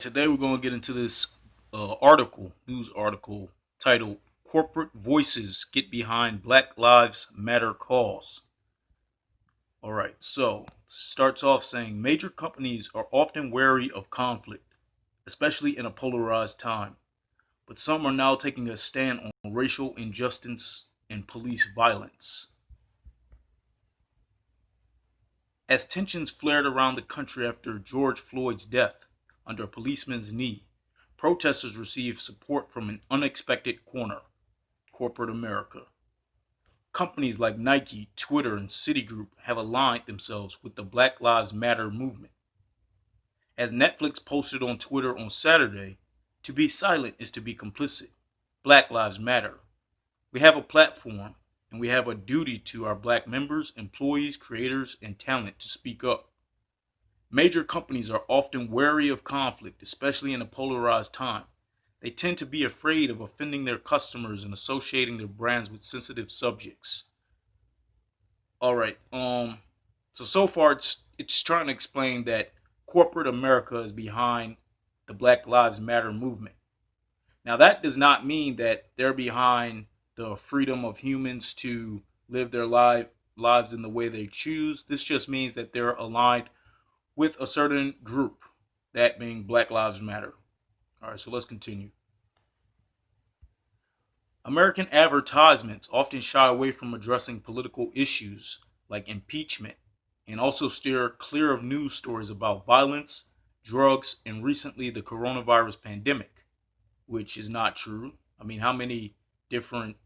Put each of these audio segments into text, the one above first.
Today we're going to get into this news article titled "Corporate Voices Get Behind Black Lives Matter Cause." All right, so starts off saying major companies are often wary of conflict, especially in a polarized time, but some are now taking a stand on racial injustice and police violence. As tensions flared around the country after George Floyd's death under a policeman's knee, protesters received support from an unexpected corner: corporate America. Companies like Nike, Twitter, and Citigroup have aligned themselves with the Black Lives Matter movement. As Netflix posted on Twitter on Saturday, to be silent is to be complicit. Black Lives Matter. We have a platform, and we have a duty to our black members, employees, creators, and talent to speak up. Major companies are often wary of conflict, especially in a polarized time. They tend to be afraid of offending their customers and associating their brands with sensitive subjects. All right. So far it's trying to explain that corporate America is behind the Black Lives Matter movement. Now that does not mean that they're behind the freedom of humans to live their lives in the way they choose. This just means that they're aligned with a certain group, that being Black Lives Matter. All right, so let's continue. American advertisements often shy away from addressing political issues like impeachment and also steer clear of news stories about violence, drugs, and recently the coronavirus pandemic, which is not true. I mean, how many different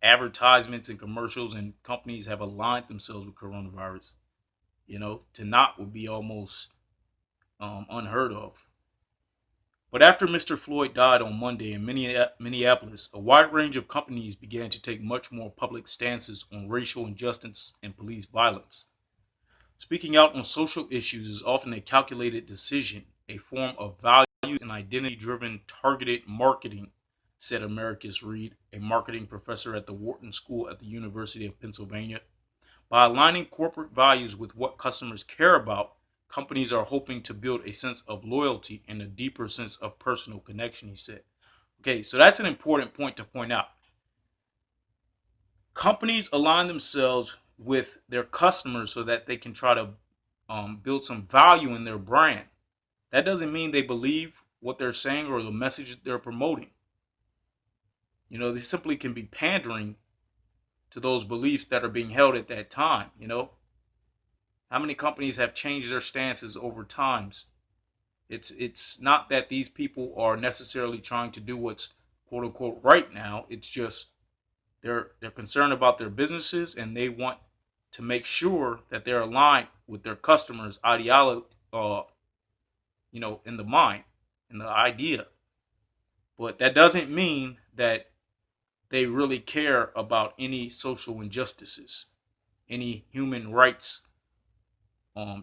advertisements and commercials and companies have aligned themselves with coronavirus? To not would be almost unheard of. But after Mr. Floyd died on Monday in Minneapolis, a wide range of companies began to take much more public stances on racial injustice and police violence. Speaking out on social issues is often a calculated decision, a form of value and identity driven targeted marketing, said Americus Reed, a marketing professor at the Wharton School at the University of Pennsylvania. By aligning corporate values with what customers care about, companies are hoping to build a sense of loyalty and a deeper sense of personal connection, he said. Okay, so that's an important point to point out. Companies align themselves with their customers so that they can try to build some value in their brand. That doesn't mean they believe what they're saying or the message they're promoting. They simply can be pandering to those beliefs that are being held at that time. How many companies have changed their stances over times? It's not that these people are necessarily trying to do what's quote unquote right now. It's just they're concerned about their businesses and they want to make sure that they're aligned with their customers' ideology, in the mind, in the idea. But that doesn't mean that they really care about any social injustices, any human rights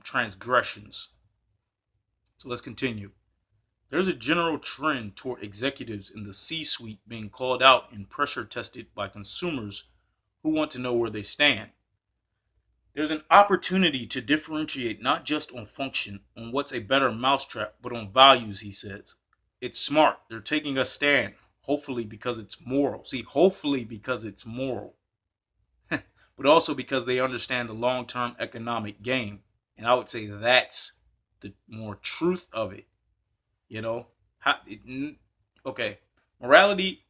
transgressions. So let's continue. There's a general trend toward executives in the C suite being called out and pressure tested by consumers who want to know where they stand. There's an opportunity to differentiate not just on function, on what's a better mousetrap, but on values, he says. It's smart. They're taking a stand, hopefully because it's moral. See, hopefully because it's moral, but also because they understand the long term economic gain. And I would say that's the more truth of it. You know, okay, morality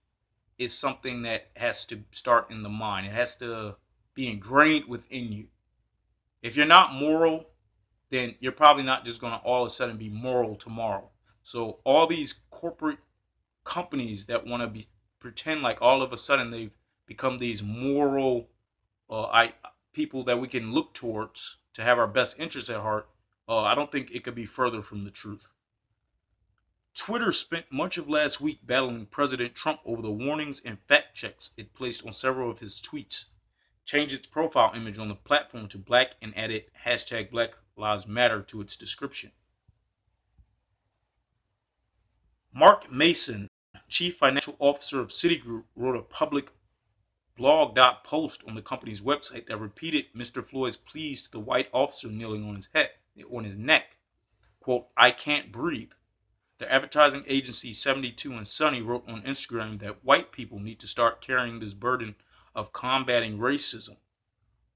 is something that has to start in the mind. It has to be ingrained within you. If you're not moral, then you're probably not just going to all of a sudden be moral tomorrow. So all these corporate companies that want to be pretend like all of a sudden they've become these moral people that we can look towards to have our best interests at heart, I don't think it could be further from the truth. Twitter spent much of last week battling President Trump over the warnings and fact checks it placed on several of his tweets, changed its profile image on the platform to black and added hashtag Black Lives Matter to its description. Mark Mason, chief financial officer of Citigroup, wrote a public blog post on the company's website that repeated Mr. Floyd's pleas to the white officer kneeling on his neck. Quote, "I can't breathe. The advertising agency 72 and Sunny wrote on Instagram that white people need to start carrying this burden of combating racism.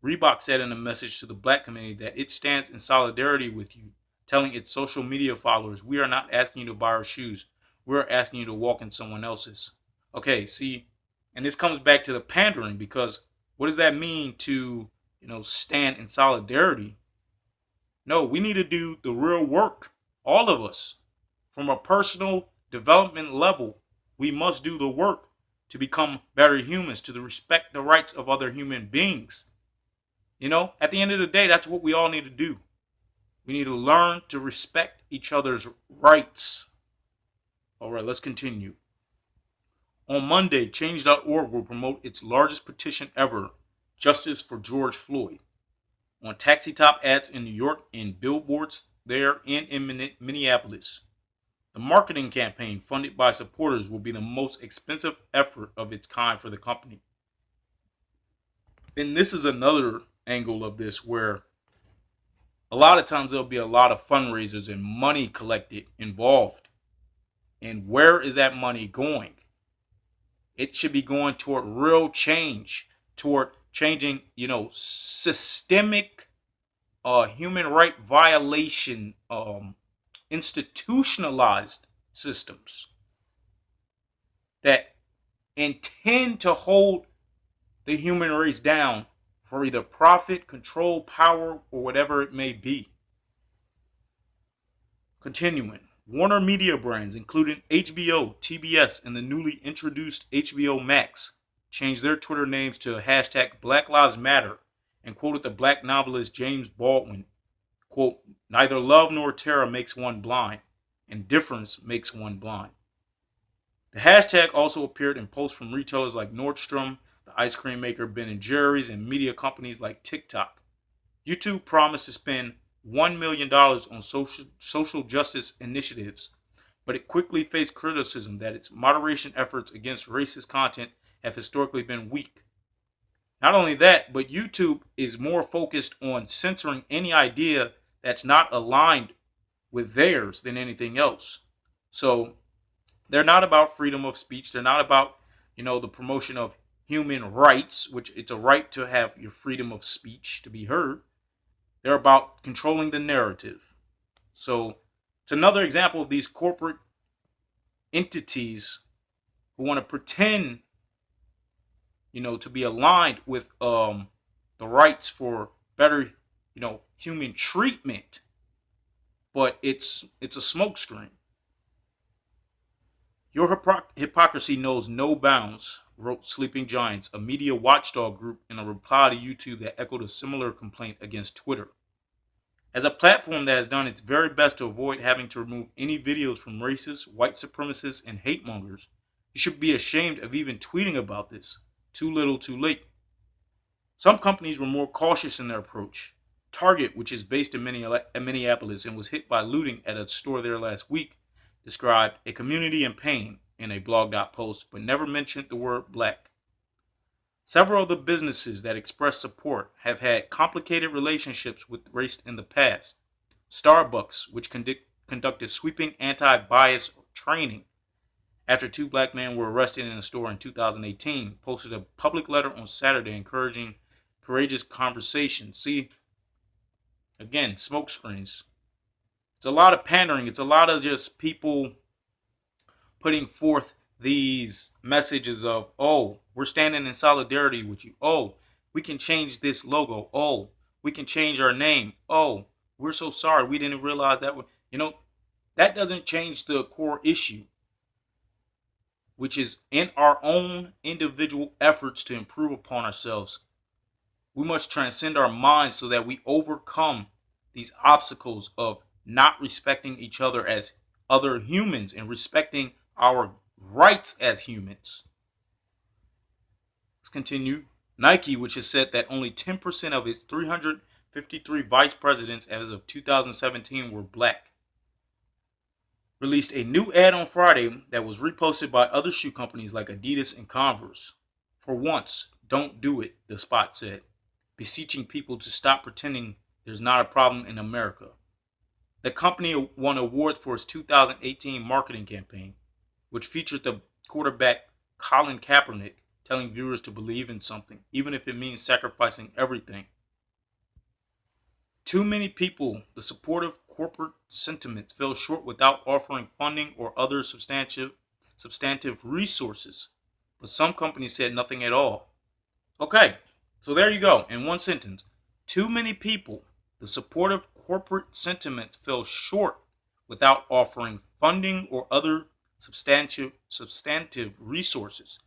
Reebok said in a message to the black community that it stands in solidarity with you, telling its social media followers, "We are not asking you to buy our shoes. We're asking you to walk in someone else's." Okay, see, and this comes back to the pandering, because what does that mean to, stand in solidarity? No, we need to do the real work. All of us, from a personal development level, we must do the work to become better humans, to respect the rights of other human beings. At the end of the day, that's what we all need to do. We need to learn to respect each other's rights. All right, let's continue. On Monday, Change.org will promote its largest petition ever, Justice for George Floyd, on taxi top ads in New York and billboards there and in Minneapolis. The marketing campaign, funded by supporters, will be the most expensive effort of its kind for the company. And this is another angle of this where a lot of times there'll be a lot of fundraisers and money collected involved. And where is that money going? It should be going toward real change, toward changing, systemic human right violation, institutionalized systems that intend to hold the human race down for either profit, control, power, or whatever it may be. Continuing, Warner Media Brands, including HBO, TBS, and the newly introduced HBO Max, changed their Twitter names to hashtag Black Lives Matter and quoted the black novelist James Baldwin, quote, "Neither love nor terror makes one blind. Indifference makes one blind." The hashtag also appeared in posts from retailers like Nordstrom, the ice cream maker Ben & Jerry's, and media companies like TikTok. YouTube promised to spend $1 million on social justice initiatives, but it quickly faced criticism that its moderation efforts against racist content have historically been weak. Not only that, but YouTube is more focused on censoring any idea that's not aligned with theirs than anything else. So they're not about freedom of speech. They're not about, the promotion of human rights, which it's a right to have your freedom of speech to be heard. They're about controlling the narrative. So it's another example of these corporate entities who want to pretend, to be aligned with the rights for better, human treatment, but it's a smokescreen. Your hypocrisy knows no bounds, wrote Sleeping Giants, a media watchdog group, in a reply to YouTube that echoed a similar complaint against Twitter. As a platform that has done its very best to avoid having to remove any videos from racists, white supremacists, and hate mongers, you should be ashamed of even tweeting about this. Too little, too late. Some companies were more cautious in their approach. Target, which is based in Minneapolis and was hit by looting at a store there last week, described a community in pain in a blog.post, but never mentioned the word black. Several of the businesses that expressed support have had complicated relationships with race in the past. Starbucks, which conducted sweeping anti-bias training after two black men were arrested in a store in 2018, posted a public letter on Saturday encouraging courageous conversation. See, again, smokescreens. It's a lot of pandering. It's a lot of just people putting forth these messages of, oh, we're standing in solidarity with you. Oh, we can change this logo. Oh, we can change our name. Oh, we're so sorry. We didn't realize that. That doesn't change the core issue, which is in our own individual efforts to improve upon ourselves. We must transcend our minds so that we overcome these obstacles of not respecting each other as other humans and respecting our rights as humans. Let's continue. Nike, which has said that only 10% of its 353 vice presidents as of 2017 were black, released a new ad on Friday that was reposted by other shoe companies like Adidas and Converse. For once, don't do it, the spot said, beseeching people to stop pretending there's not a problem in America. The company won awards for its 2018 marketing campaign, which featured the quarterback Colin Kaepernick telling viewers to believe in something, even if it means sacrificing everything. Too many people, the supportive corporate sentiments fell short without offering funding or other substantive resources. But some companies said nothing at all. Okay, so there you go. In one sentence, too many people, the supportive corporate sentiments fell short without offering funding or other substantive resources.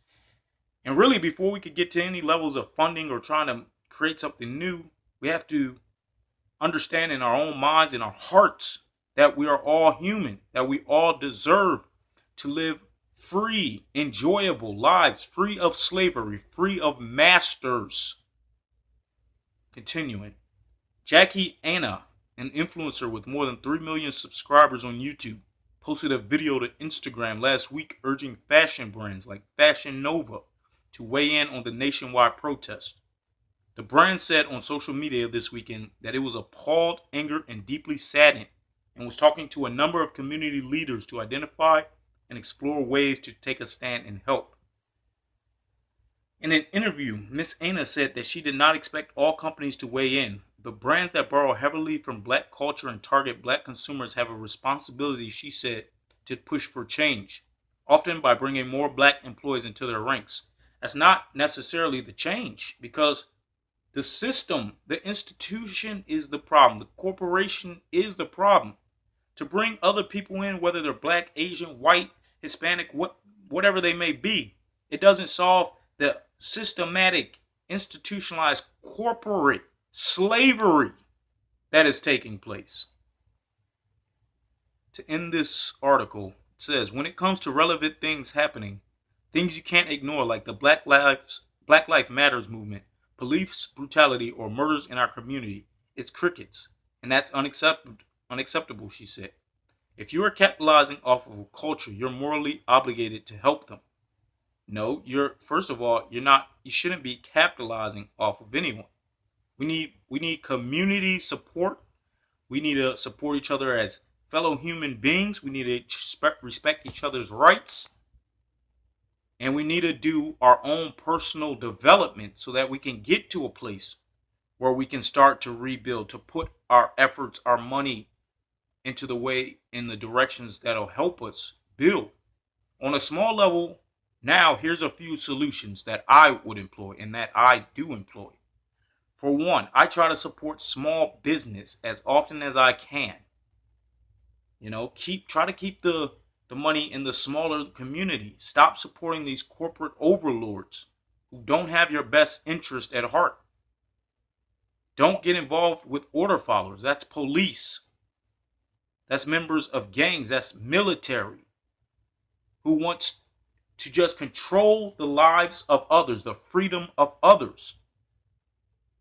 And really, before we could get to any levels of funding or trying to create something new, we have to understand in our own minds, in our hearts, that we are all human, that we all deserve to live free, enjoyable lives, free of slavery, free of masters. Continuing, Jackie Anna, an influencer with more than 3 million subscribers on YouTube, posted a video to Instagram last week urging fashion brands like Fashion Nova to weigh in on the nationwide protest. The brand said on social media this weekend that it was appalled, angered, and deeply saddened, and was talking to a number of community leaders to identify and explore ways to take a stand and help. In an interview, Ms. Anna said that she did not expect all companies to weigh in, but brands that borrow heavily from black culture and target black consumers have a responsibility, she said, to push for change, often by bringing more black employees into their ranks. That's not necessarily the change, because the system, the institution is the problem. The corporation is the problem. To bring other people in, whether they're black, Asian, white, Hispanic, whatever they may be, it doesn't solve the systematic, institutionalized corporate slavery that is taking place. To end this article, it says, when it comes to relevant things happening, things you can't ignore like the Black Lives Matters movement, police brutality, or murders in our community, it's crickets, and that's unacceptable, she said. If you are capitalizing off of a culture, you're morally obligated to help them. No, first of all, you shouldn't be capitalizing off of anyone. We need community support. We need to support each other as fellow human beings. We need to respect each other's rights. And we need to do our own personal development so that we can get to a place where we can start to rebuild, to put our efforts, our money in the directions that'll help us build. On a small level, now here's a few solutions that I would employ and that I do employ. For one, I try to support small business as often as I can. Try to keep the money in the smaller community. Stop supporting these corporate overlords who don't have your best interest at heart. Don't get involved with order followers. That's police. That's members of gangs. That's military who wants to just control the lives of others, the freedom of others.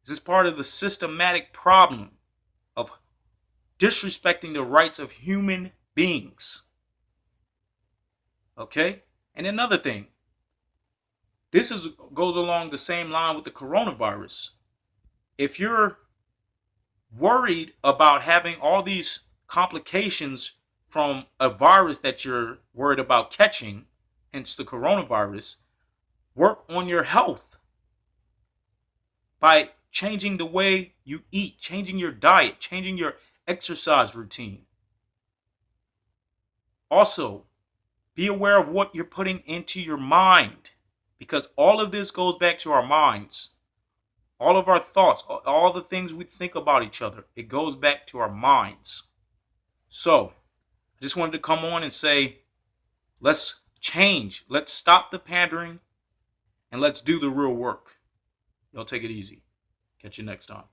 This is part of the systematic problem of disrespecting the rights of human beings. Okay? And another thing, goes along the same line with the coronavirus. If you're worried about having all these complications from a virus that you're worried about catching, hence the coronavirus, work on your health by changing the way you eat, changing your diet, changing your exercise routine. Also, be aware of what you're putting into your mind, because all of this goes back to our minds. All of our thoughts, all the things we think about each other, it goes back to our minds. So, I just wanted to come on and say, let's change. Let's stop the pandering and let's do the real work. Y'all take it easy. Catch you next time.